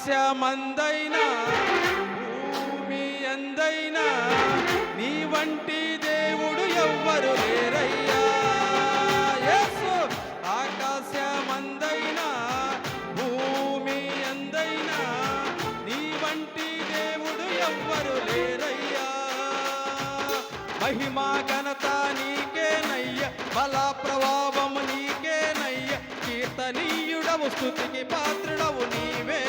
ఆకాశమందైనా భూమి అందైనా నీ వంటి దేవుడు ఎవ్వరు లేరయ్యా. యేసు ఆకాశమందైనా భూమి అందైనా నీ వంటి దేవుడు ఎవ్వరు లేరయ్యా. మహిమా ఘనత నీకేనయ్య, బల ప్రభావము నీకేనయ్య, కీర్తనీయుడవు స్తుతికి పాత్రుడవు నీవే.